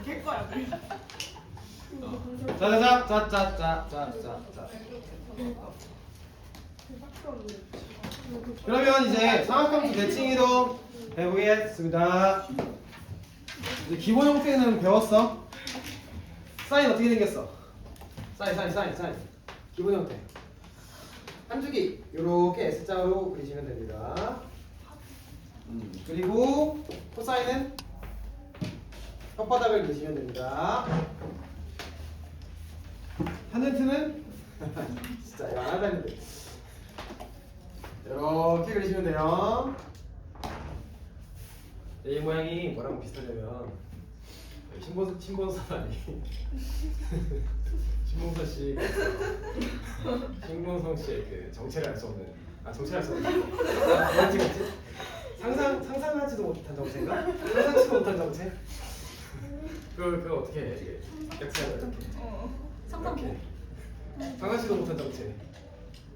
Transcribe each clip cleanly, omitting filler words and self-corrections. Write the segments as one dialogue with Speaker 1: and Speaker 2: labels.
Speaker 1: 될 거야.
Speaker 2: 자자자자자자자자. 그러면 이제 삼각함수 대칭 이동 해보겠습니다. 이제 기본 형태는 배웠어. 사인 어떻게 생겼어? 사인. 기본 형태. 한 줄기 이렇게 S자로 그리시면 됩니다. 그리고 코사인은 혓바닥을 그리시면 됩니다. 탄젠트는 진짜 이거 안 하다는데 이렇게 그리시면 돼요. 이 모양이 뭐랑 비슷하냐면 신본선 아니 신봉선 씨 신봉성 씨의 그 정체를 알 수 없는 정체를 알 수 없는 뭐지? 상상하지도 못한 정체인가? 상상치도 못한 정체? 그거 어떻게 해 이게 약체가 이렇게
Speaker 1: 상상모.
Speaker 2: 상상치도 못한 정체.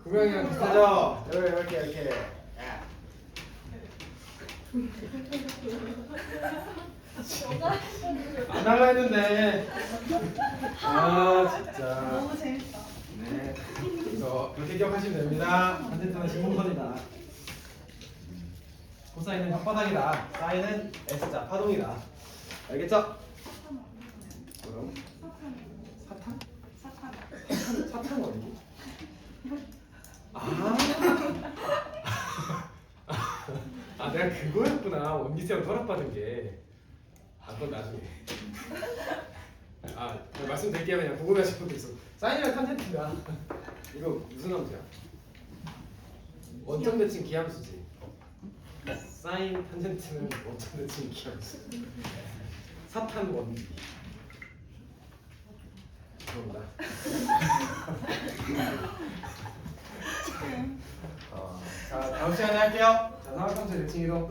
Speaker 2: 그 모양이랑 비슷하죠? 이렇게 안 할라 했는데 진짜
Speaker 1: 너무 재밌다.
Speaker 2: 네 그래서 그렇게 기억하시면 됩니다. 탄젠트는 신봉선이다. 코사인은 혓바닥이다. 사인은 S자 파동이다. 알겠죠? 그럼 사탕? 사탕 어디? 내가 그거였구나. 원기세형 허락받은 게. 그건 나중에. 말씀드릴게요. 그냥 궁금해하시는 분들 있어. 사인이랑 탄젠트가 이거 무슨 함수야? 원점 대칭 기함수지. 사인 탄젠트는 원점 대칭 기함수. 사탄 원기. 죄송합니다. 자, 다음 시간에 할게요. 자, 삼각함수 대칭 이동.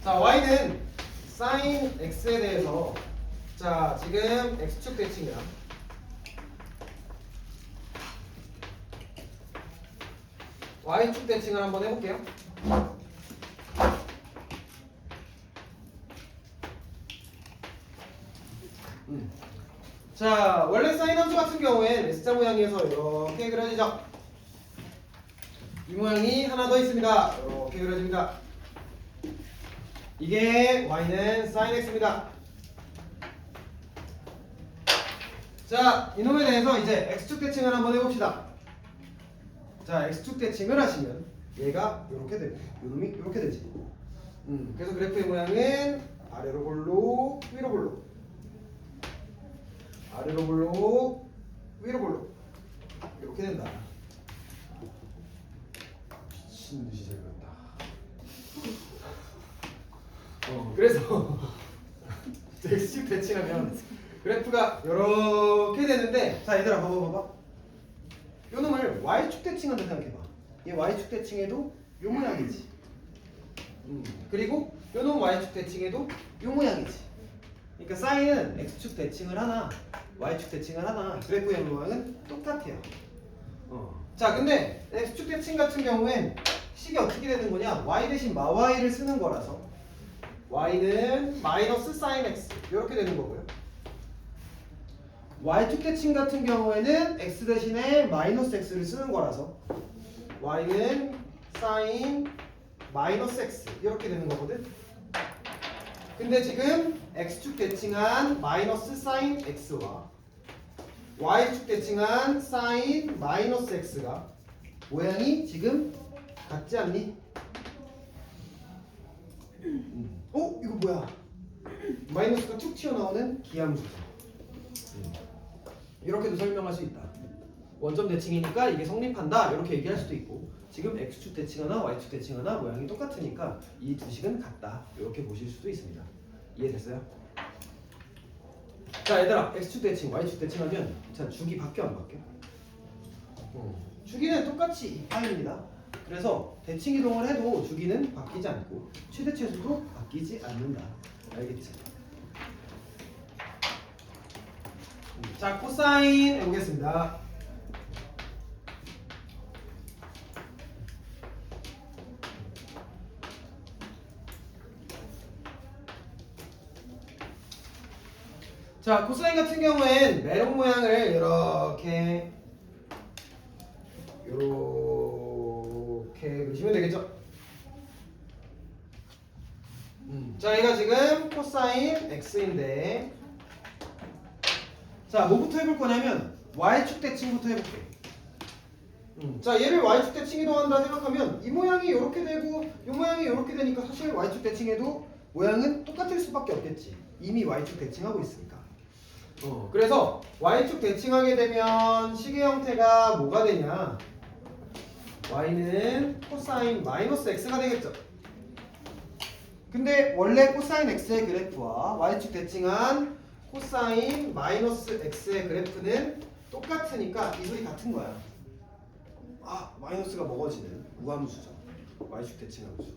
Speaker 2: 자, y는 sin x에 대해서 자, 지금 x축 대칭이야. y축 대칭을 한번 해볼게요. 자, 원래 사인 함수 같은 경우엔 S자 모양이어서 이렇게 그려지죠. 이 모양이 하나 더 있습니다. 이렇게 그려집니다. 이게 y는 sin x입니다. 자, 이놈에 대해서 이제 x축 대칭을 한번 해봅시다. 자, x축 대칭을 하시면 얘가 이렇게 되고 이놈이 이렇게 되지. 그래서 그래프의 모양은 아래로 볼록 위로 볼록 아래로 볼록 위로 볼록 이렇게 된다. 미친 듯이 잘 그렸다. 그래서 x축 대칭하면 그래프가 이렇게 되는데, 자 얘들아 봐봐. 요 놈을 y축 대칭한다 생각해봐. 얘 y축 대칭해도 요 모양이지. 그리고 요 놈 y축 대칭해도 요 모양이지. 그러니까 사인은 x축 대칭을 하나 y축 대칭을 하나 그래프의 모양은 똑같아요. 자, 근데 x축 대칭 같은 경우엔 식이 어떻게 되는 거냐? y 대신 마y를 쓰는 거라서 y는 마이너스 sin x 이렇게 되는 거고요. y축 대칭 같은 경우에는 x 대신에 마이너스 x를 쓰는 거라서 y는 sin 마이너스 x 이렇게 되는 거거든. 근데 지금 x축 대칭한 마이너스 sin x와 y축 대칭한 sin 마이너스 x가 모양이 지금 같지 않니? 이거 뭐야? 마이너스가 툭 튀어나오는 기함수죠. 이렇게도 설명할 수 있다. 원점 대칭이니까 이게 성립한다 이렇게 얘기할 수도 있고, 지금 x축 대칭하나 y축 대칭하나 모양이 똑같으니까 이 두 식은 같다 이렇게 보실 수도 있습니다. 이해됐어요? 자 얘들아, x축 대칭 y축 대칭하면 자 주기 바뀌어 안 바뀌어? 주기는 똑같이 2파입니다. 그래서 대칭 이동을 해도 주기는 바뀌지 않고 최대치수도 바뀌지 않는다. 알겠지? 자, 코사인 해보겠습니다. 자, 코사인 같은 경우엔 메론 모양을 이렇게 그리시면 되겠죠? 자, 얘가 지금 코사인 x인데, 자, 뭐부터 해볼 거냐면 y축 대칭부터 해볼게. 자, 얘를 y축 대칭 이동한다 생각하면 이 모양이 이렇게 되고 이 모양이 이렇게 되니까 사실 y축 대칭해도 모양은 똑같을 수밖에 없겠지. 이미 y축 대칭하고 있으니까. 그래서 y축 대칭하게 되면 식의 형태가 뭐가 되냐? y는 코사인 마이너스 x가 되겠죠. 근데 원래 코사인 x의 그래프와 y축 대칭한 코사인 마이너스 x의 그래프는 똑같으니까 이 소리 같은 거야. 아, 마이너스가 먹어지는 우함수죠. y축 대칭함수.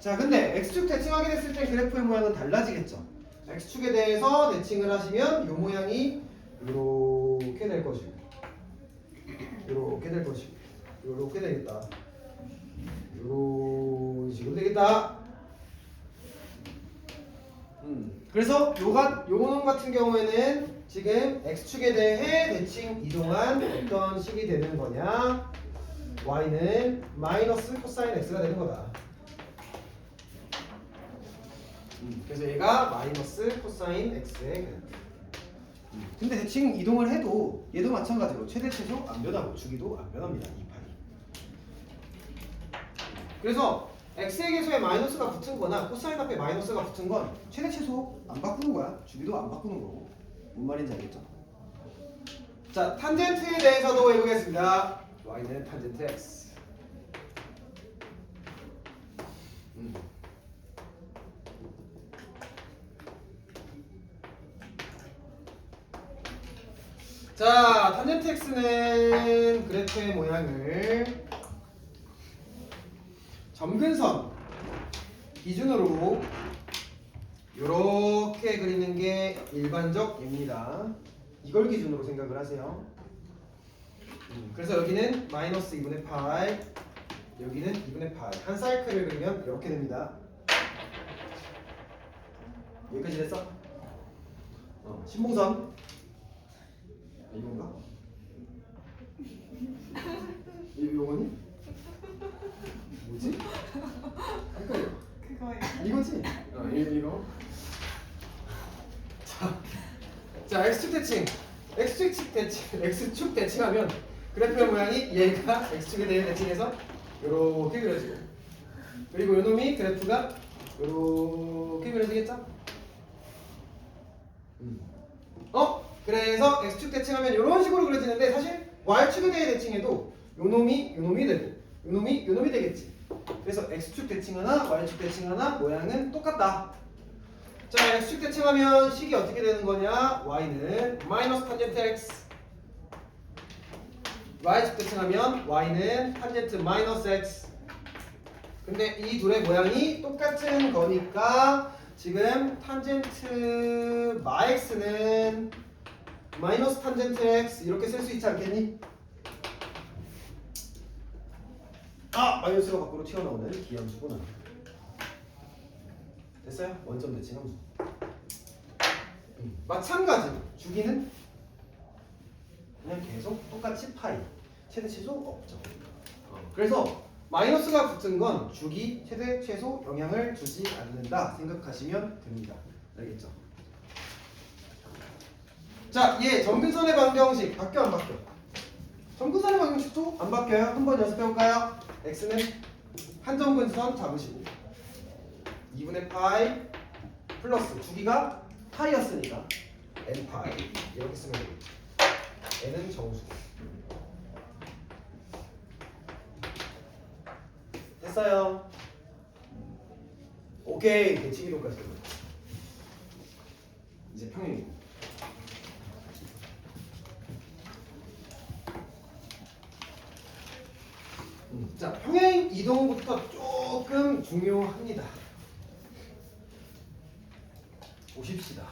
Speaker 2: 자, 근데 x축 대칭하게 됐을 때 그래프의 모양은 달라지겠죠. x축에 대해서 대칭을 하시면 이 모양이 이렇게 될 것이고, 이렇게 될 것이고, 이렇게 되겠다. 이런 식으로 되겠다. 그래서 요놈 같은 경우에는 지금 x축에 대해 대칭 이동한 어떤 식이 되는 거냐? y는 마이너스 코사인 x가 되는 거다. 그래서 얘가 마이너스 코사인 x의 그래프. 근데 대칭 이동을 해도 얘도 마찬가지로 최대 최소 안 변하고 주기도 안 변합니다. 이 파이. 그래서 x의 계수에 마이너스가 붙은 거나 코사인 앞에 마이너스가 붙은 건 최대 최소 안 바꾸는 거야. 주기도 안 바꾸는 거고. 뭔 말인지 알겠죠? 자, 탄젠트에 대해서도 해보겠습니다. y는 탄젠트 x. 자, 탄젠트 x는 그래프의 모양을 점근선 기준으로 이렇게 그리는 게 일반적입니다. 이걸 기준으로 생각을 하세요. 그래서 여기는 마이너스 2분의 파이, 여기는 2분의 파이. 한 사이클을 그리면 이렇게 됩니다. 여기까지 됐어? 신봉선. 이건가? 요거니? 뭐지? 헷갈려.
Speaker 1: 그거예요.
Speaker 2: 이거지? 이거. 자, x축 대칭. x축 대칭하면 그래프의 모양이 얘가 x축에 대해 대칭해서 이렇게 그려지고, 그리고 요놈이 그래프가 이렇게 그려지겠죠? 그래서 x축 대칭하면 이런 식으로 그려지는데 사실 y축에 대해 대칭해도 요놈이 되고 요놈이 되겠지. 그래서 x축 대칭 하나 y축 대칭 하나 모양은 똑같다. 자, x축 대칭하면 식이 어떻게 되는 거냐? y는 마이너스 탄젠트 x. y축 대칭하면 y는 탄젠트 마이너스 x. 근데 이 둘의 모양이 똑같은 거니까 지금 탄젠트 마 x는 마이너스 탄젠트 x 이렇게 쓸 수 있지 않겠니? 아! 마이너스가 밖으로 튀어나오는 기함수구나. 됐어요? 원점 대칭 함수. 마찬가지로 주기는 그냥 계속 똑같이 파이. 최대 최소 없죠. 그래서 마이너스가 붙은 건 주기 최대 최소 영향을 주지 않는다 생각하시면 됩니다. 알겠죠? 자, 얘 점근선의 방정식 바뀌어 안 바뀌어? 점근선의 방정식도 안 바뀌어요. 한번 연습해볼까요? x는 한 점근선 잡으시고 2분의 파이 플러스 주기가 파이였으니까 n 파이 이렇게 쓰면 되겠죠. n은 정수. 됐어요. 오케이. 대칭 이동까지 끝났다. 이제 평행이동. 자, 평행 이동부터 조금 중요합니다. 보십시다.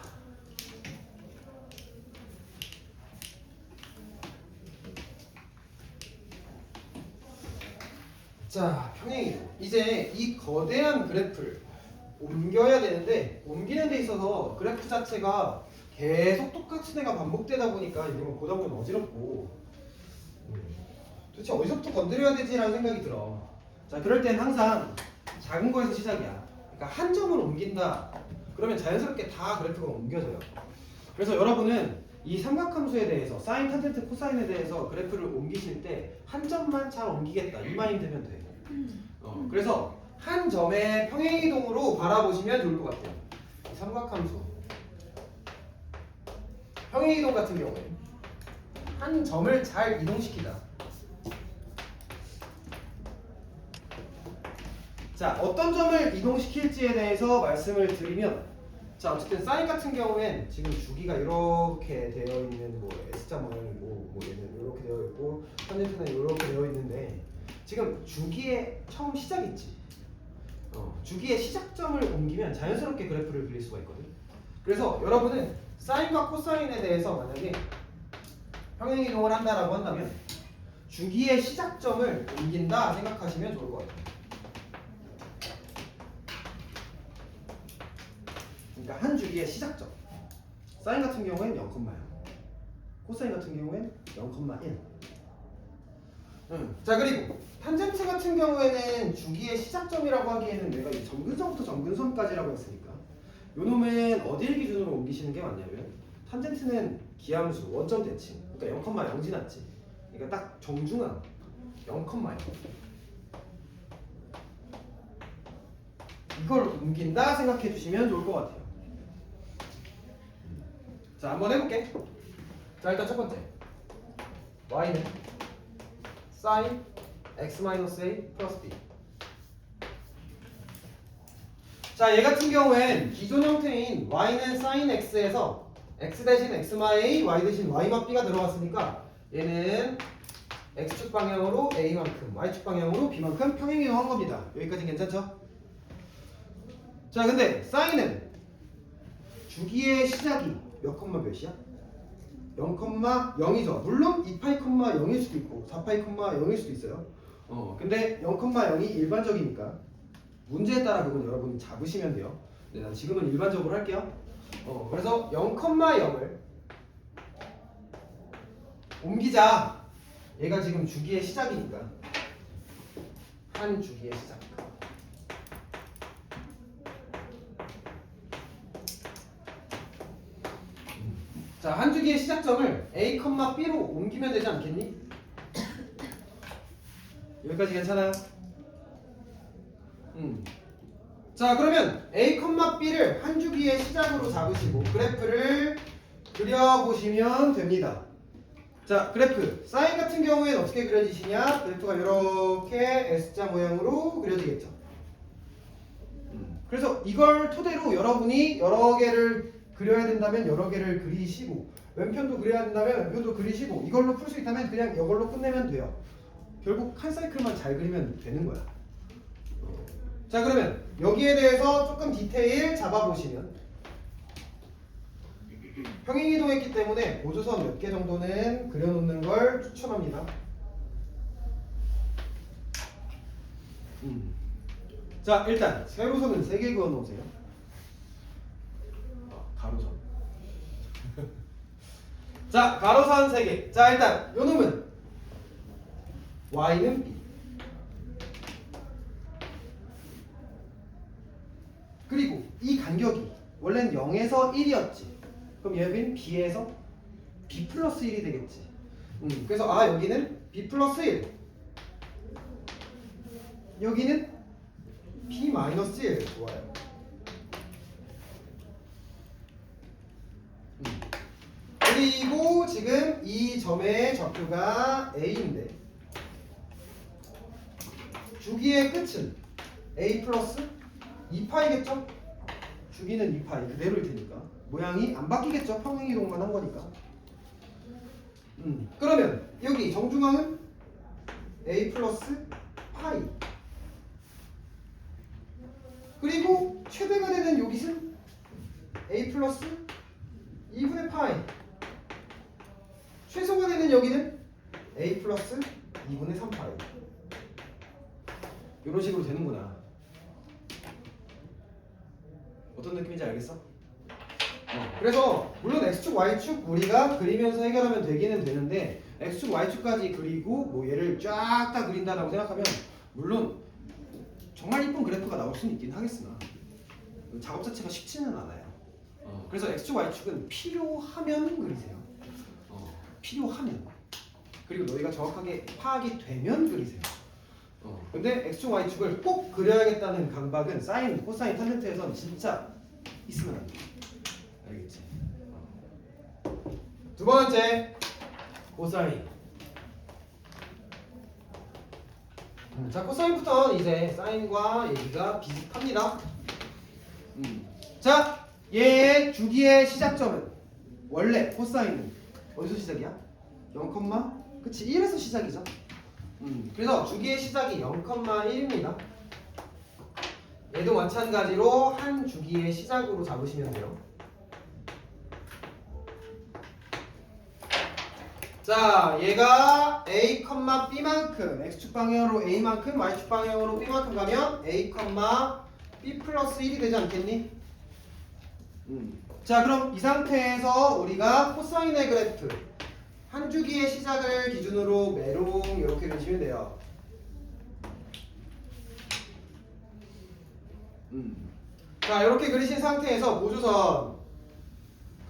Speaker 2: 자, 평행 이동. 이제 이 거대한 그래프를 옮겨야 되는데 옮기는 데 있어서 있어서 그래프 자체가 계속 똑같은 애가 반복되다 보니까 이건 보다 보면 어지럽고 도대체 어디서부터 건드려야 되지라는 생각이 들어. 자, 그럴 땐 항상 작은 거에서 시작이야. 그러니까 한 점을 옮긴다. 그러면 자연스럽게 다 그래프가 옮겨져요. 그래서 여러분은 이 삼각함수에 대해서 사인, 탄젠트, 코사인에 대해서 그래프를 옮기실 때 한 점만 잘 옮기겠다 이 마인드면 돼. 그래서 한 점의 평행이동으로 바라보시면 좋을 것 같아요. 이 삼각함수 평행이동 같은 경우에 한 점을 잘 이동시키자. 자, 어떤 점을 이동시킬지에 대해서 말씀을 드리면, 자, 어쨌든 사인 같은 경우엔 지금 주기가 이렇게 되어 있는 뭐 S자 모양이고, 뭐 얘는 이렇게 되어 있고, 탄젠트는 이렇게 되어 있는데, 지금 주기의 처음 시작이 있지. 주기의 시작점을 옮기면 자연스럽게 그래프를 그릴 수가 있거든. 그래서 여러분은 사인과 코사인에 대해서 만약에 평행이동을 한다라고 한다면 주기의 시작점을 옮긴다 생각하시면 좋을 것 같아요. 그러니까 한 주기의 시작점. 사인 같은 경우엔 0,0, 코사인 같은 경우엔 0,1. 자, 그리고 탄젠트 같은 경우에는 주기의 시작점이라고 하기에는 내가 이 점근선부터 점근선까지라고 했으니까 요놈은 어디를 기준으로 옮기시는 게 맞냐면 탄젠트는 기함수, 원점 대칭. 그러니까 0,0 지났지. 그러니까 딱 정중앙 0,0. 이걸 옮긴다 생각해 주시면 좋을 것 같아요. 자, 한번 해볼게. 자, 일단 첫 번째 y는 sin x-a 플러스 b. 자, 얘 같은 경우엔 기존 형태인 y는 sin x에서 x 대신 x-a, y 대신 y-b가 들어갔으니까 얘는 x축 방향으로 a만큼, y축 방향으로 b만큼 평행이동한 겁니다. 여기까지 괜찮죠? 자, 근데 sin은 주기의 시작이 몇 콤마 몇이야? 0,0이죠. 물론 2파이,0일 수도 있고 4파이,0일 수도 있어요. 근데 0,0이 일반적이니까 문제에 따라 그건 여러분이 잡으시면 돼요. 네, 난 지금은 일반적으로 할게요. 그래서 0,0을 옮기자. 얘가 지금 주기의 시작이니까 한 주기의 시작. 자, 한 주기의 시작점을 A, B로 옮기면 되지 않겠니? 여기까지 괜찮아요? 자, 그러면 A, B를 한 주기의 시작으로 잡으시고 그래프를 그려보시면 됩니다. 자, 그래프 사인 같은 경우에는 어떻게 그려지시냐? 그래프가 이렇게 S자 모양으로 그려지겠죠. 그래서 이걸 토대로 여러분이 여러 개를 그려야 된다면 여러 개를 그리시고 왼편도 그려야 된다면 왼편도 그리시고 이걸로 풀 수 있다면 그냥 이걸로 끝내면 돼요. 결국 한 사이클만 잘 그리면 되는 거야. 자, 그러면 여기에 대해서 조금 디테일 잡아보시면 평행이동했기 때문에 보조선 몇 개 정도는 그려놓는 걸 추천합니다. 자, 일단 세로선은 3개 그어놓으세요. 가로선. 자, 가로선 3개. 자, 일단 요놈은 y는 b. 그리고 이 간격이 원래는 0에서 1이었지. 그럼 얘는 b에서 b 플러스 1이 되겠지. 그래서 여기는 b 플러스 1. 여기는 b 마이너스 1. 좋아요. 그리고 지금 이 점의 좌표가 a인데 주기의 끝은 a 플러스 2파이겠죠? 주기는 2파이 그대로일 테니까 모양이 안 바뀌겠죠? 평행이동만 한 거니까. 그러면 여기 정중앙은 a 플러스 파이. 그리고 최대가 되는 여기는 a 플러스 2분의 파이. 최소가 되는 여기는 a 플러스 2분의 3파이. 이런 식으로 되는구나. 어떤 느낌인지 알겠어? 그래서 물론 x축, y축 우리가 그리면서 해결하면 되기는 되는데 x축, y축까지 그리고 뭐 얘를 쫙 다 그린다라고 생각하면 물론 정말 이쁜 그래프가 나올 수는 있긴 하겠으나 작업 자체가 쉽지는 않아요. 그래서 x축, y축은 필요하면 그리세요. 필요하면. 그리고 너희가 정확하게 파악이 되면 그리세요. 근데 x축, y축을 꼭 그려야겠다는 강박은 사인, 코사인, 탄젠트에선 진짜 있으면 안 돼. 알겠지? 두 번째, 코사인. 자, 코사인부터 이제 사인과 얘기가 비슷합니다. 자, 얘의 주기의 시작점은 원래 코사인은 어디서 시작이야? 0, 그치? 1에서 시작이죠. 그래서 주기의 시작이 0,1입니다. 얘도 마찬가지로 한 주기의 시작으로 잡으시면 돼요. 자, 얘가 A, B만큼 X축 방향으로 A만큼 Y축 방향으로 B만큼 가면 A, B 플러스 1이 되지 않겠니? 자, 그럼 이 상태에서 우리가 코사인의 그래프 한 주기의 시작을 기준으로 메롱 이렇게 그리시면 돼요. 자, 이렇게 그리신 상태에서 보조선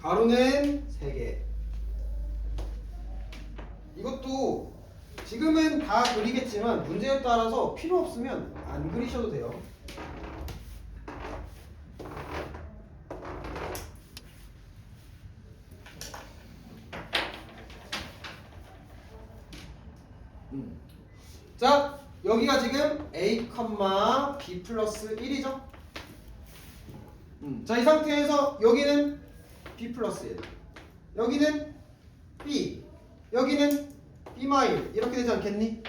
Speaker 2: 가로는 3개. 이것도 지금은 다 그리겠지만 문제에 따라서 필요 없으면 안 그리셔도 돼요. 자, 여기가 지금 A, B 플러스 1이죠? 자, 이 상태에서 여기는 B 플러스 1, 여기는 B, 여기는 B 마일 이렇게 되지 않겠니?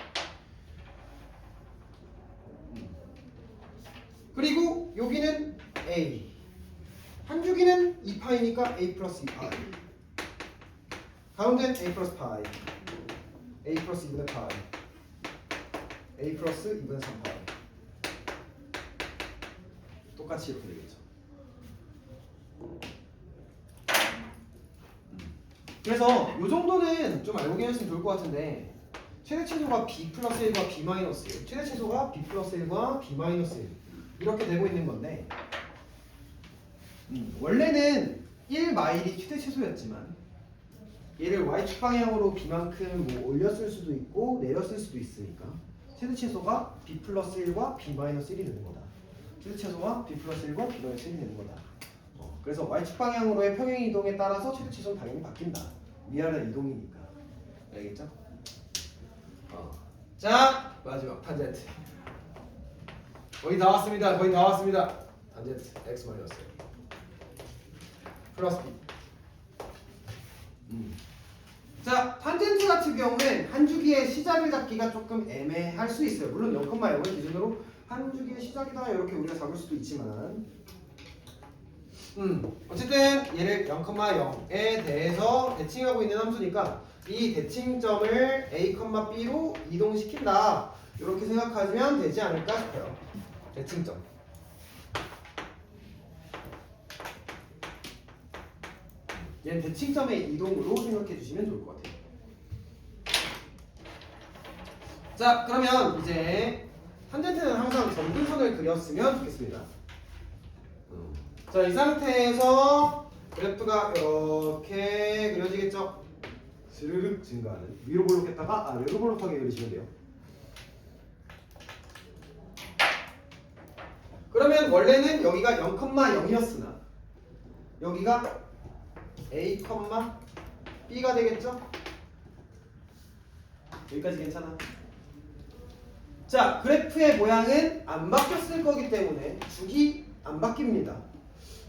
Speaker 2: 그리고 여기는 A, 한 주기는 2파이니까 A 플러스 2파이, 가운데는 A 플러스 파이, A 플러스 2분의 파이, A 플러스 2분의 3파이. 똑같이 이렇게 되겠죠. 그래서 이 정도는 좀 알고 계셨으면 좋을 것 같은데 최대 최소가 B 플러스 1과 B 마이너스 1, 최대 최소가 B 플러스 1과 B 마이너스 1 이렇게 되고 있는 건데 원래는 1 마일이 최대 최소였지만 얘를 Y축 방향으로 B만큼 뭐 올렸을 수도 있고 내렸을 수도 있으니까 최대 최소가 B 플러스 1과 B 마이너스 1이 되는 거다. 최대 최소가 B 플러스 1과 B 마이너스 1이 되는 거다. 그래서 Y축 방향으로의 평행 이동에 따라서 최대 최소는 당연히 바뀐다. 위아래 이동이니까. 알겠죠? 자, 마지막 탄젠트. 거의 다 왔습니다. 거의 다 왔습니다. 탄젠트 x 마이너스 플러스 b. 자, 탄젠트 같은 경우는 한 주기의 시작을 잡기가 조금 애매할 수 있어요. 물론 0,0을 기준으로 한 주기의 시작이다 이렇게 우리가 잡을 수도 있지만 어쨌든 얘를 0,0에 대해서 대칭하고 있는 함수니까 이 대칭점을 A, B로 이동시킨다 이렇게 생각하시면 되지 않을까 싶어요. 대칭점. 얘는 대칭점의 이동으로 생각해 주시면 좋을 것 같아요. 자, 그러면 이제 탄젠트는 항상 점근선을 그렸으면 좋겠습니다. 자, 이 상태에서 그래프가 이렇게 그려지겠죠? 스르륵 증가하는 위로 볼록했다가 아래로 볼록하게 그리시면 돼요. 그러면 원래는 여기가 0,0이었으나 여기가 A, B가 되겠죠? 여기까지 괜찮아? 자, 그래프의 모양은 안 바뀌었을 거기 때문에 주기 안 바뀝니다.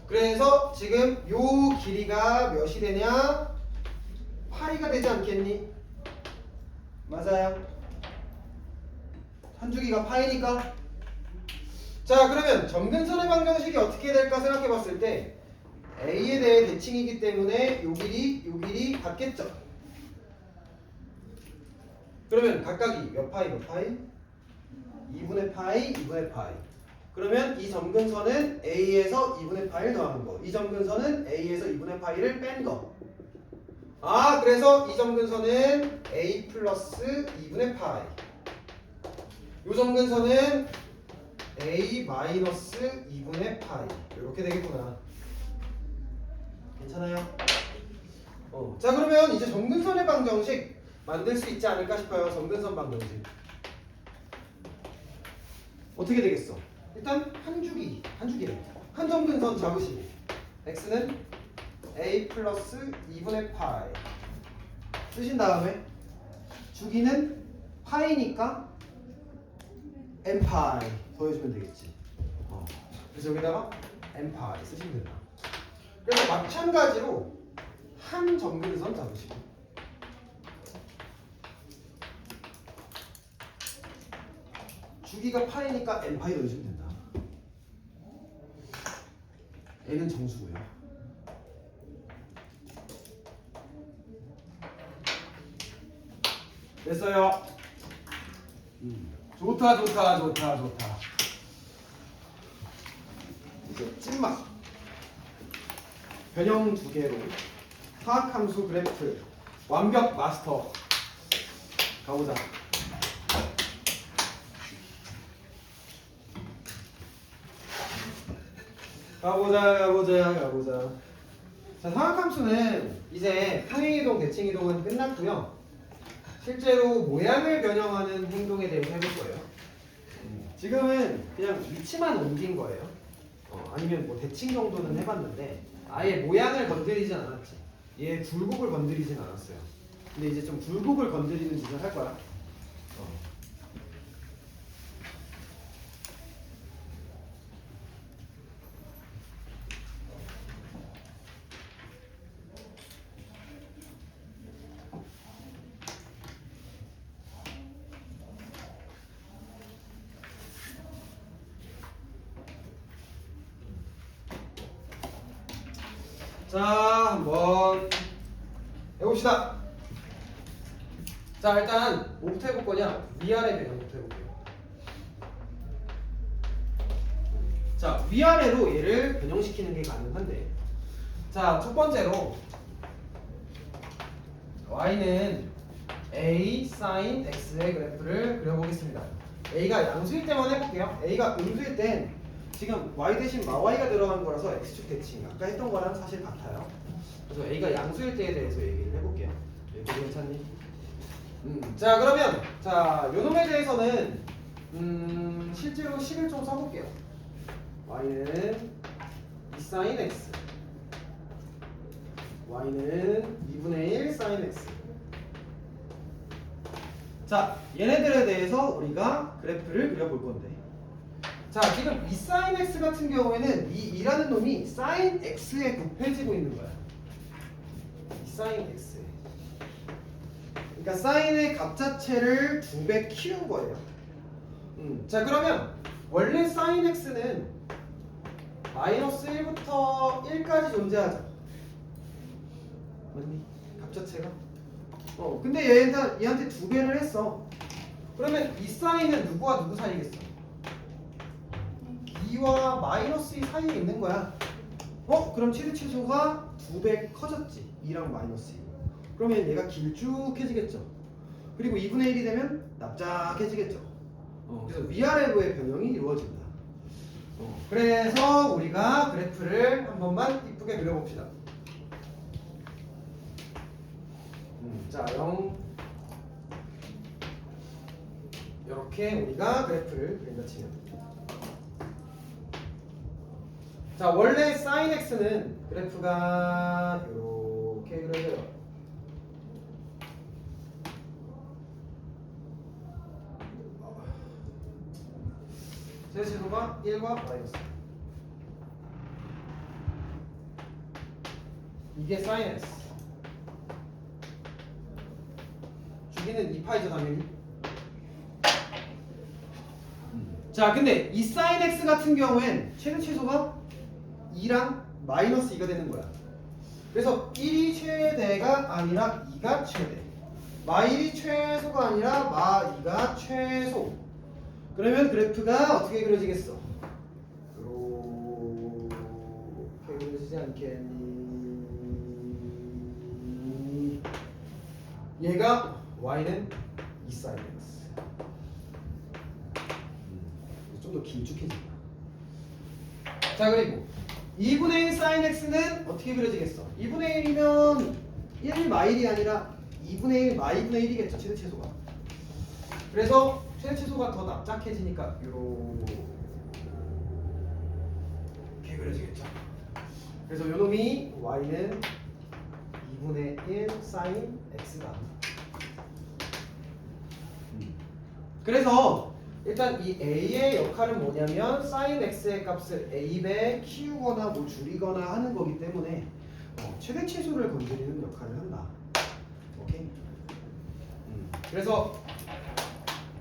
Speaker 2: 그래서 지금 요 길이가 몇이 되냐? 파이가 되지 않겠니? 맞아요. 한 주기가 파이니까. 자, 그러면 점근선의 방정식이 어떻게 될까 생각해 봤을 때 A에 대해 대칭이기 때문에 요 길이 같겠죠? 그러면 각각이 몇 파이 몇 파이? 2분의 파이, 2분의 파이. 그러면 이 점근선은 A에서 2분의 파이를 더하는 거. 이 점근선은 A에서 2분의 파이를 뺀 거. 아, 그래서 이 점근선은 A 플러스 2분의 파이. 이 점근선은 A 마이너스 2분의 파이. 이렇게 되겠구나. 괜찮아요? 자, 그러면 이제 점근선의 방정식 만들 수 있지 않을까 싶어요. 점근선 방정식. 어떻게 되겠어? 일단 한 주기래. 한 점근선 잡으시고 x는 a 플러스 2분의 파이 쓰신 다음에 주기는 파이니까 n 파이 더해주면 되겠지. 그래서 여기다가 n 파이 쓰시면 된다. 그래서 마찬가지로 한 점근선 잡으시고 주기가 파이니까 n 파이 넣어주면 된다. n은 정수고요. 됐어요. 좋다. 이제 찐막 변형 두 개로 화학함수 그래프 완벽 마스터 가보자. 가보자. 자, 화학함수는 이제 평행이동, 대칭이동은 끝났고요. 실제로 모양을 변형하는 행동에 대해서 해볼 거예요. 지금은 그냥 위치만 옮긴 거예요. 아니면 뭐 대칭 정도는 해봤는데 아예 모양을 건드리진 않았지. 얘 굴곡을 건드리진 않았어요. 근데 이제 좀 굴곡을 건드리는 짓을 할 거야. 자, 한번 해봅시다. 자, 일단 뭐부터 해볼 거냐? 위아래 변형부터 해볼게요. 자, 위아래로 얘를 변형시키는 게 가능한데, 자, 첫 번째로 y는 a sin x의 그래프를 그려보겠습니다. a가 양수일 때만 해볼게요. a가 음수일 땐 지금 y 대신 마y가 들어간 거라서 x축 대칭 아까 했던 거랑 사실 같아요. 그래서 a가 양수일 때에 대해서 얘기를 해볼게요. 여기 괜찮니? 자, 그러면 자, 요놈에 대해서는 실제로 식을 좀 써볼게요. y는 2 sin x, y는 2분의 1 sin x. 자, 얘네들에 대해서 우리가 그래프를 그려볼 건데, 자, 지금 이 sin x 같은 경우에는 이 2라는 놈이 sin x에 곱해지고 있는 거야. 이 sin x에. 그러니까 sin의 값 자체를 2배 키운 거예요. 자, 그러면 원래 sin x는 마이너스 1부터 1까지 존재하죠. 맞니? 값 자체가? 근데 얘한테 2배를 했어. 그러면 이 사인은 누구와 누구 사이겠어? 2와 마이너스 2 사이에 있는 거야. 그럼 최소가 2배 커졌지. 2랑 마이너스 2. 그러면 얘가 길쭉해지겠죠. 그리고 2분의 1이 되면 납작해지겠죠. 그래서 위아래로의 변형이 이루어진다. 그래서 우리가 그래프를 한 번만 이쁘게 그려봅시다. 자, 0 이렇게 우리가 그래프를 그린다 치면, 자, 원래 sin x는 그래프가 이렇게 그려져요. 세제수가 1과 마이너스. 이게 sin x. 주기는 2파이죠 당연히. 자, 근데 이 sin x 같은 경우엔 최소가 2랑 마이너스 2가 되는 거야. 그래서 1이 최대가 아니라 2가 최대. 마1이 최소가 아니라 마2가 최소. 그러면 그래프가 어떻게 그려지겠어? 않겠니? 얘가 y는 2 sin x. 좀 더 길쭉해진다. 자, 그리고 2분의 1 sin x는 어떻게 그려지겠어? 2분의 1이면 1 마일이 아니라 2분의 1 마이분의 1이겠죠, 최대 최소가. 그래서 최대 최소가 더 납작해지니까 요렇게 그려지겠죠. 그래서 요놈이 y는 2분의 1 sin x다. 그래서 일단 이 a의 역할은 뭐냐면 sin x의 값을 a배 키우거나 뭐 줄이거나 하는 거기 때문에 최대 최소를 건드리는 역할을 한다. 오케이. 그래서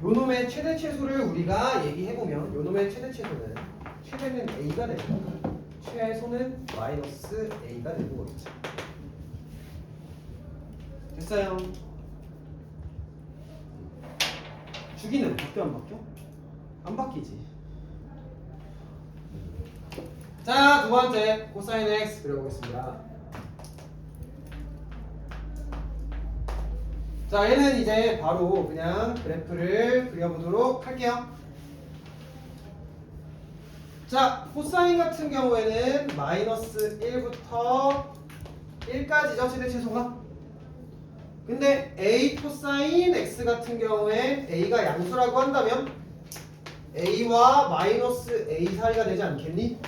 Speaker 2: 요놈의 최대 최소를 우리가 얘기해보면 요놈의 최대 최소는 최대는 a가 되고 최소는 마이너스 a가 되는 거겠죠. 됐어요. 주기는 바뀌어 안 바뀌어? 안 바뀌지. 자, 두 번째 코사인 x 그려보겠습니다. 자, 얘는 이제 바로 그냥 그래프를 그려보도록 할게요. 자, 코사인 같은 경우에는 마이너스 1부터 1까지죠, 최대 최소가. 근데 a 코사인 x 같은 경우에 a가 양수라고 한다면 a와 마이너스 a 사이가 되지 않겠니?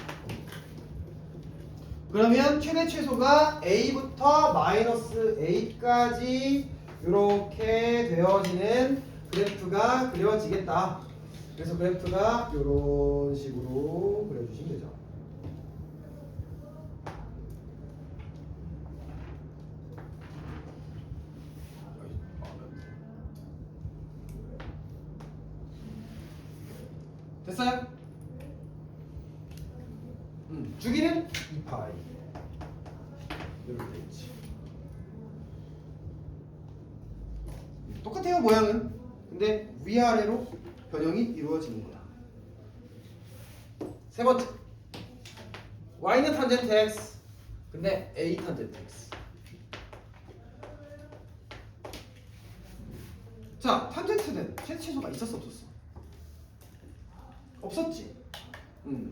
Speaker 2: 그러면 최대 최소가 a부터 마이너스 a까지 이렇게 되어지는 그래프가 그려지겠다. 그래서 그래프가 이런 식으로 그려주시면 되죠. 됐어요? 주기는 2파이 이렇게 되겠지. 똑같아요, 모양은. 근데 위아래로 변형이 이루어지는 거다. 세 번째, y는 탄젠트 x, 근데 a 탄젠트 x. 자, 탄젠트는 최대 최소가 있었어, 없었어? 없었지.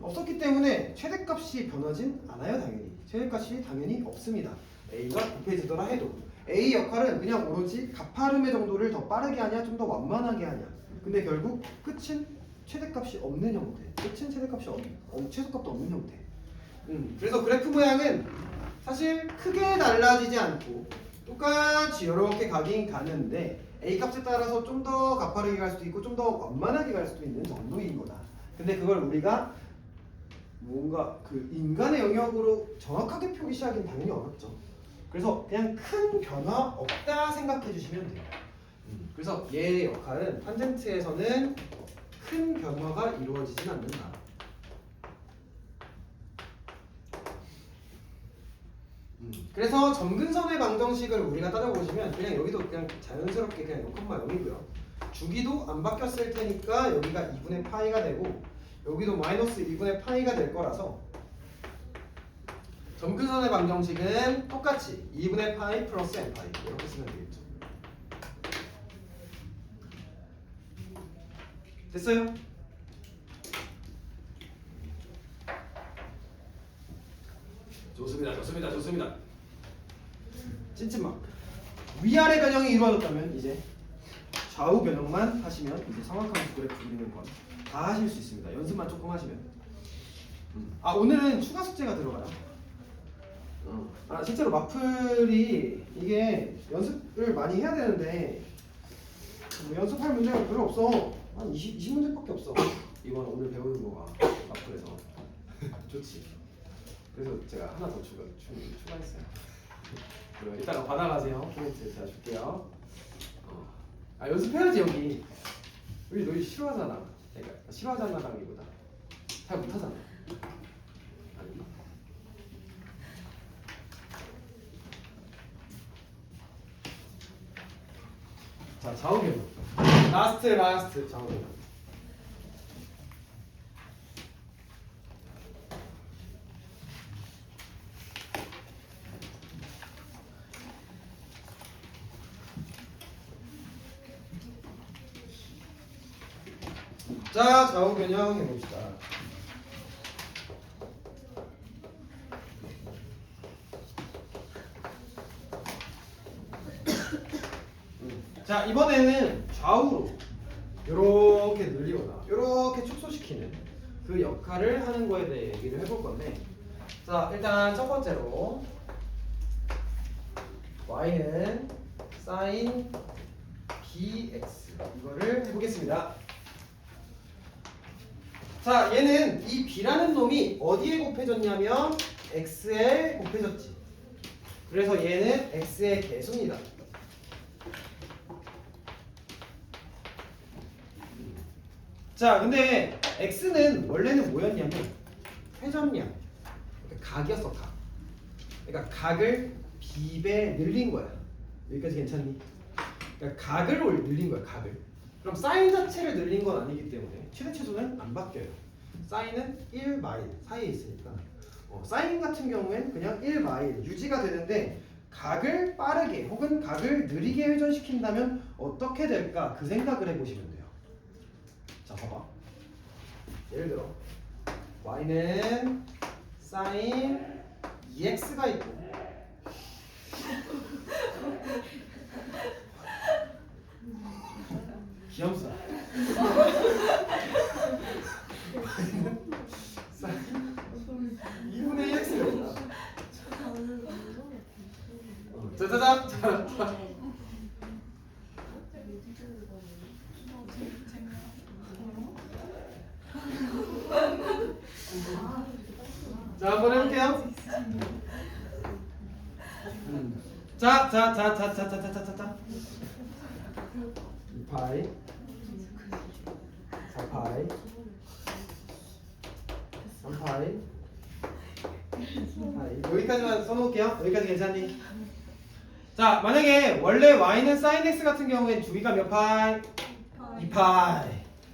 Speaker 2: 없었기 때문에 최대값이 변하진 않아요, 당연히. 최대값이 당연히 없습니다. a가 곱해지더라 해도 a 역할은 그냥 오로지 가파름의 정도를 더 빠르게 하냐, 좀 더 완만하게 하냐. 근데 결국 끝은 최대값이 없는 형태. 끝은 최대값이 최소값도 없는 형태. 그래서 그래프 모양은 사실 크게 달라지지 않고 똑같이 이렇게 가긴 가는데 a 값에 따라서 좀 더 가파르게 갈 수도 있고 좀 더 완만하게 갈 수도 있는 정도인 거다. 근데 그걸 우리가 뭔가 그 인간의 영역으로 정확하게 표기시하기는 당연히 어렵죠. 그래서 그냥 큰 변화 없다 생각해 주시면 돼요. 그래서 얘의 역할은 탄젠트에서는 큰 변화가 이루어지진 않는다. 그래서 점근선의 방정식을 우리가 따져보시면 그냥 여기도 그냥 자연스럽게 그냥 0,0이고요. 주기도 안 바뀌었을 테니까 여기가 2분의 파이가 되고 여기도 마이너스 2분의 파이가 될 거라서 점근선의 방정식은 똑같이 2분의 파이 플러스 n 파이 이렇게 쓰면 되겠죠. 됐어요? 좋습니다. 좋습니다. 좋습니다. 찐찐막 위아래 변형이 이루어졌다면 이제 좌우 변형만 하시면 이제 성악한 그래프 그리는 건 다 하실 수 있습니다. 연습만 조금 하시면. 아, 오늘은 추가 숙제가 들어가요. 아, 실제로 마플이 이게 연습을 많이 해야 되는데 뭐 연습할 문제가 별로 없어. 한 20문제밖에 없어. 이번 오늘 배우는 거가 마플에서 좋지. 그래서 제가 하나 더 추가했어요. 이따가 받아가세요. 코멘트 제가 줄게요. 아, 연습해야지 여기. 여기 너희 싫어하잖아. 그러니까 싫어하잖아라기보다 잘 못하잖아. 아닌가? 자, 좌우 변형. 라스트 좌우 변형. 자, 좌우 변형 해봅시다. 자, 이번에는 좌우로 이렇게 늘리거나 이렇게 축소시키는 그 역할을 하는 거에 대해 얘기를 해볼 건데, 자, 일단 첫 번째로 y는 sin bx 이거를 해보겠습니다. 자, 얘는 이 b라는 놈이 어디에 곱해졌냐면 x에 곱해졌지. 그래서 얘는 x의 개수입니다. 자, 근데 x는 원래는 뭐였냐면 회전량, 그러니까 각이었어, 각. 그러니까 각을 b배 늘린 거야. 여기까지 괜찮니? 그러니까 각을 늘린 거야, 각을. 그럼 사인 자체를 늘린 건 아니기 때문에 최대 최소는 안 바뀌어요. 사인은 1마일 사이에 있으니까. 사인 같은 경우엔 그냥 1마일 유지가 되는데, 각을 빠르게 혹은 각을 느리게 회전시킨다면 어떻게 될까? 그 생각을 해보시면 돼요. 자, 봐봐. 예를 들어 y는 sin 2x가 있고 귀염사 2분의 1x가 있다. 자자자. 자, 한번 해볼게요. 자. 2파이 4파이 3파이 4파이 여기까지만 써놓을게요. 여기까지 괜찮니? 자, 만약에 원래 y는 sin x 같은 경우엔 주기가 몇 파이? 2파이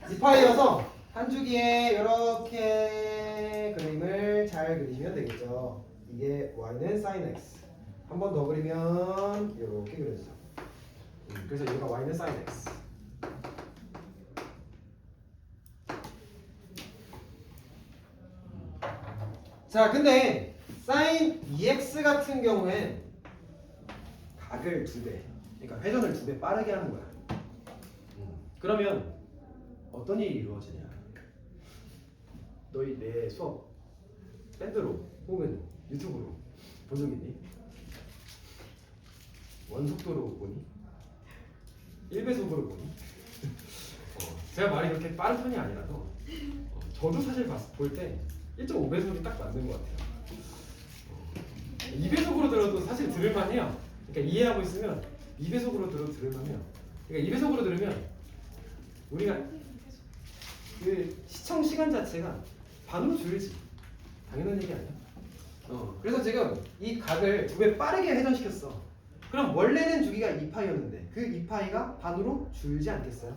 Speaker 2: 2파이여서 한 주기에 이렇게 그림을 잘 그리시면 되겠죠. 이게 y는 sin x. 한 번 더 그리면 이렇게 그려지죠. 그래서 얘가 y는 sin x. 자, 근데 sin 2x 같은 경우엔 각을 2배, 그러니까 회전을 2배 빠르게 하는 거야. 그러면 어떤 일이 이루어지냐? 너희 내 수업 밴드로 혹은 유튜브로 본 적 있니? 원속도로 보니? 1배속으로 보니? 제가 말이 그렇게 빠른 편이 아니라서 저도 사실 볼 때 1.5배속이 딱 맞는 것 같아요. 2배속으로 들어도 사실 들을만 해요. 그러니까 이해하고 있으면 2배속으로 들을만 해요. 그러니까 2배속으로 들으면 우리가 그 시청 시간 자체가 반으로 줄지. 당연한 얘기 아니야? 그래서 지금 이 각을 2배 빠르게 회전시켰어. 그럼 원래는 주기가 2파이였는데 그 2파이가 반으로 줄지 않겠어요?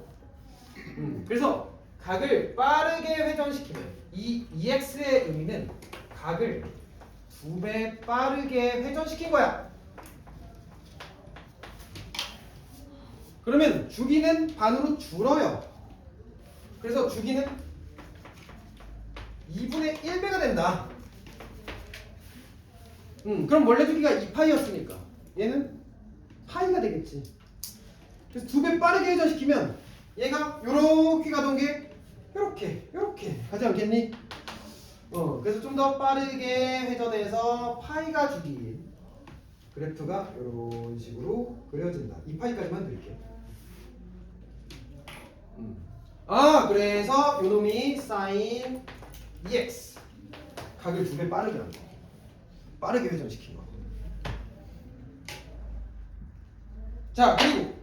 Speaker 2: 그래서 각을 빠르게 회전시키면 이 EX의 의미는 각을 2배 빠르게 회전시킨 거야. 그러면 주기는 반으로 줄어요. 그래서 주기는 2분의 1배가 된다. 그럼 원래 주기가 2파이였으니까 얘는 파이가 되겠지. 그래서 2배 빠르게 회전시키면 얘가 요렇게 가던 게 요렇게 가지 않겠니? 그래서 좀 더 빠르게 회전해서 파이가 주기 그래프가 요런 식으로 그려진다. 2파이까지만 드릴게요. 그래서 요놈이 sin 2x 각을 2배 빠르게 한 거. 빠르게 회전시킨 거. 자, 그리고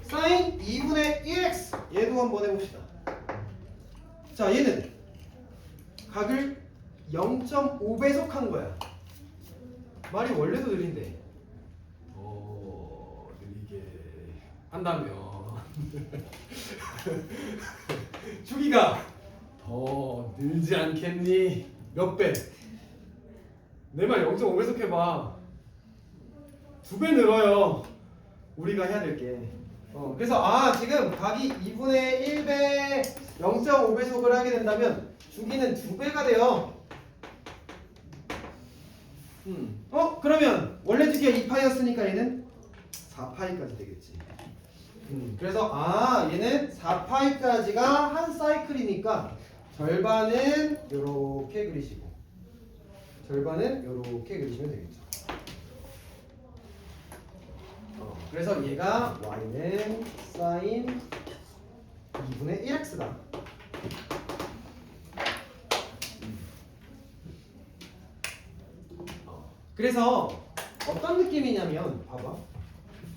Speaker 2: sin 2분의 1x 얘도 한번 해봅시다. 자, 얘는 각을 0.5배속 한 거야. 말이 원래도 느린데 느리게 한다면 주기가 더 늘지 않겠니? 몇 배? 내 말 0.5배속 해봐. 2배 늘어요. 우리가 해야 될 게 그래서 지금 각이 2분의 1배 0.5배속을 하게 된다면 주기는 2배가 돼요. 그러면 원래 주기가 2파이였으니까 얘는 4파이까지 되겠지. 그래서 얘는 4파이까지가 한 사이클이니까 절반은 이렇게 그리시고 절반은 이렇게 그리시면 되겠죠. 그래서 얘가 y는 sin 2분의 1x다. 그래서 어떤 느낌이냐면 봐봐.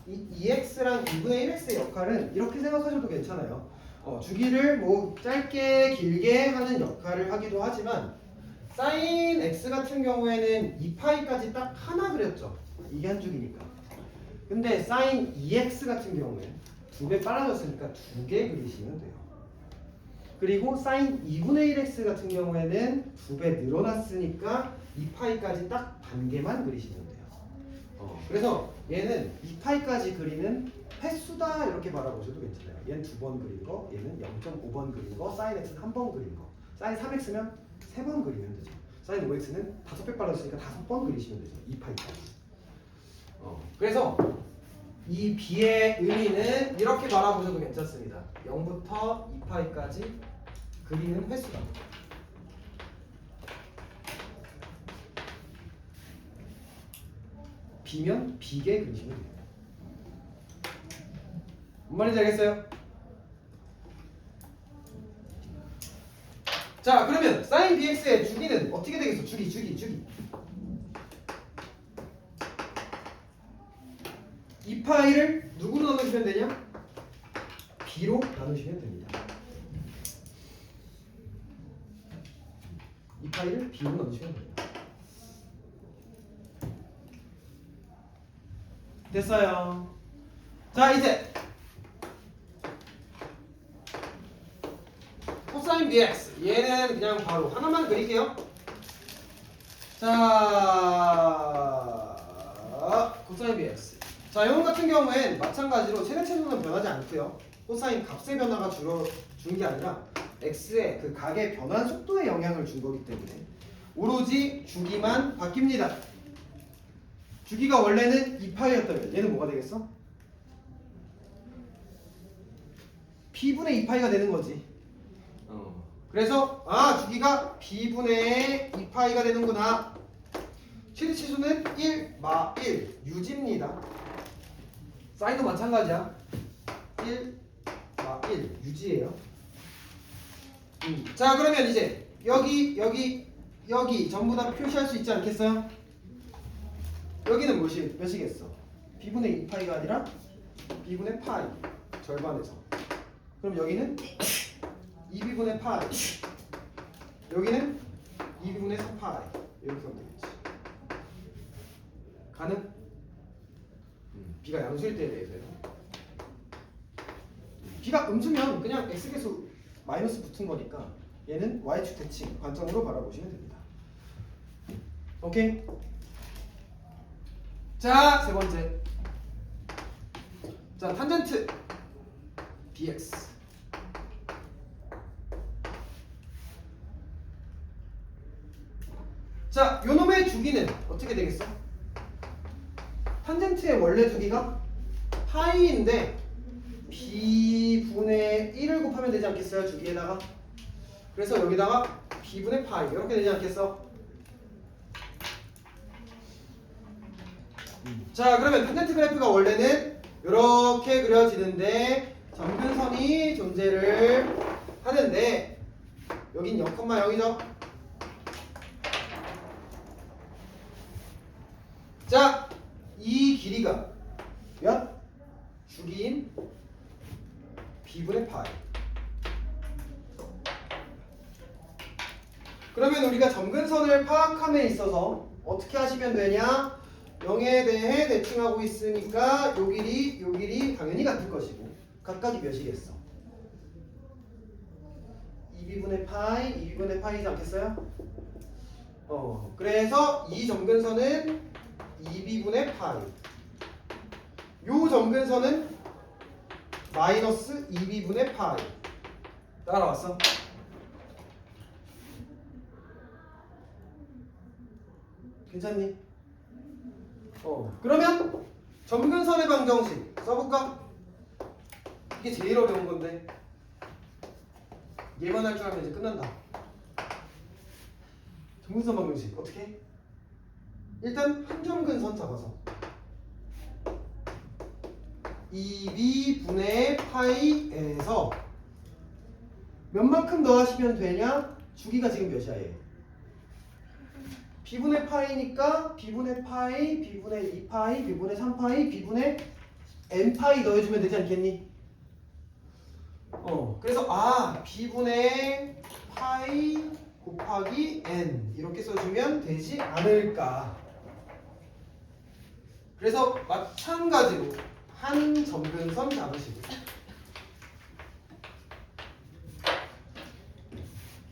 Speaker 2: 이 2x랑 2분의 1x의 역할은 이렇게 생각하셔도 괜찮아요. 주기를 뭐 짧게 길게 하는 역할을 하기도 하지만 sin x 같은 경우에는 2파이까지 딱 하나 그렸죠. 이게 한 주기니까. 근데 sin 2x 같은 경우에 2배 빨라졌으니까 2개 그리시면 돼요. 그리고 sin 2분의 1x 같은 경우에는 2배 늘어났으니까 2파이까지 딱 반 개만 그리시면 돼요. 그래서 얘는 2파이까지 그리는 횟수다 이렇게 바라보셔도 괜찮아요. 얘는 2번 그린 거, 얘는 0.5번 그린 거, sin x는 1번 그린 거. sin 3x면 3번 그리면 되죠. sin 5x는 5배 빨라졌으니까 5번 그리시면 되죠. 2파이까지. 그래서 이 b의 의미는 이렇게 바라보셔도 괜찮습니다. 0부터 2파이까지 그리는 횟수다. b면 b개 그리시면 됩니다. 뭔 말인지 알겠어요? 자, 그러면 sin bx의 주기는 어떻게 되겠어? 주기. 2파이를 누구로 나누시면 되냐? b로 나누시면 됩니다. 2파이를 b로 나누시면 됩니다. 됐어요. 자, 이제 코사인 bx 얘는 그냥 바로 하나만 그릴게요. 자, 코사인 bx. 자, 이런 같은 경우엔 마찬가지로 최대 최소는 변하지 않고요. 코사인 값의 변화가 준 게 아니라 x의 그 각의 변환 속도에 영향을 준 거기 때문에 오로지 주기만 바뀝니다. 주기가 원래는 2파이였다면 얘는 뭐가 되겠어? b분의 2파이가 되는 거지. 그래서 주기가 b분의 2파이가 되는구나. 최대 최소는 1, 1 유지입니다. 사인도 마찬가지야. 1, 1 유지예요. 자, 그러면 이제 여기 전부 다 표시할 수 있지 않겠어요? 여기는 몇이겠어? b분의 2파이가 아니라 b분의 파이 절반에서. 그럼 여기는 2b분의 파이, 여기는 2b분의 3파이 이렇게 하면 되겠지. 가능? b가 양수일 때에 대해서요. b가 음수면 그냥 x계수 마이너스 붙은 거니까 얘는 y축 대칭 관점으로 바라보시면 됩니다. 오케이? 자, 세 번째. 자, 탄젠트 bx. 자, 요놈의 주기는 어떻게 되겠어? 탄젠트의 원래 주기가 파이인데 b분의 1을 곱하면 되지 않겠어요? 주기에다가. 그래서 여기다가 b분의 파이 이렇게 되지 않겠어? 자, 그러면 탄젠트 그래프가 원래는 이렇게 그려지는데 점근선이 존재를 하는데 여긴 0,0이죠. 자, 이 길이가 몇? 주기인 b분의 파이. 그러면 우리가 점근선을 파악함에 있어서 어떻게 하시면 되냐? 0에 대해 대칭하고 있으니까 요 길이 당연히 같을 것이고 각각이 몇이겠어? 2b분의 파이이지 않겠어요? 그래서 이 점근선은 2b분의 파이. 요 점근선은 마이너스 2b분의 파이. 따라왔어? 괜찮니? 그러면 점근선의 방정식 써볼까? 이게 제일 어려운 건데 얘만 할 줄 알면 이제 끝난다. 점근선 방정식 어떻게 해? 일단 한 점근선 잡아서 2b분의 파이에서 몇만큼 더하시면 되냐? 주기가 지금 몇이야 얘? b분의 파이니까 b분의 파이, b분의 2파이, b분의 3파이, b분의 n파이 넣어주면 되지 않겠니? 그래서 b분의 파이 곱하기 n 이렇게 써주면 되지 않을까. 그래서 마찬가지로 한 점근선 잡으시고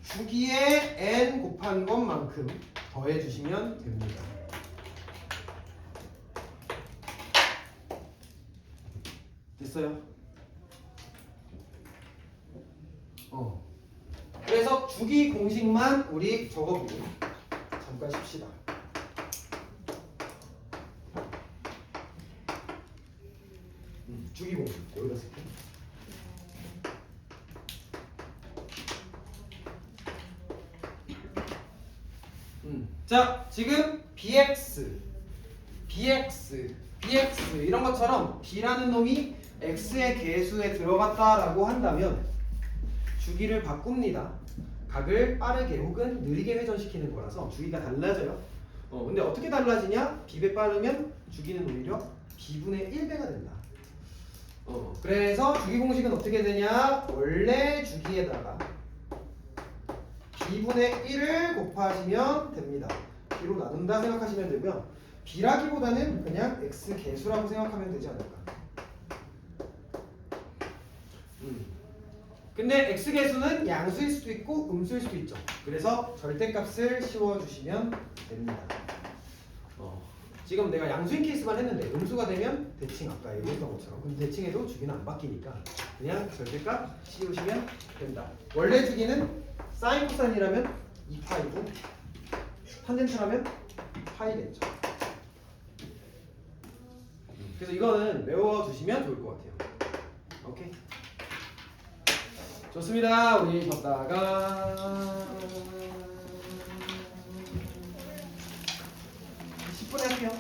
Speaker 2: 주기에 n 곱한 것만큼 더해주시면 됩니다. 됐어요? 그래서 주기 공식만 우리 적어보고 잠깐 쉽시다. 주기 공식 여기다 쓸게. 자, 지금 bx 이런 것처럼 b라는 놈이 x의 개수에 들어갔다라고 한다면 주기를 바꿉니다. 각을 빠르게 혹은 느리게 회전시키는 거라서 주기가 달라져요. 근데 어떻게 달라지냐? b배 빠르면 주기는 오히려 b분의 1배가 된다. 그래서 주기 공식은 어떻게 되냐? 원래 주기에다가 b분의 1을 곱하시면 됩니다. b로 나눈다 생각하시면 되고요. b라기보다는 그냥 x 개수라고 생각하면 되지 않을까. 근데 x 개수는 양수일 수도 있고 음수일 수도 있죠. 그래서 절대값을 씌워주시면 됩니다. 지금 내가 양수인 케이스만 했는데 음수가 되면 대칭 아까 얘기했던 것처럼 근데 대칭해도 주기는 안 바뀌니까 그냥 절대값 씌우시면 된다. 원래 주기는 사인 코사인이라면 2파이고 탄젠트라면 파이겠죠. 그래서 이거는 외워두시면 좋을 것 같아요. 오케이. 좋습니다. 우리 걷다가 10분 할게요.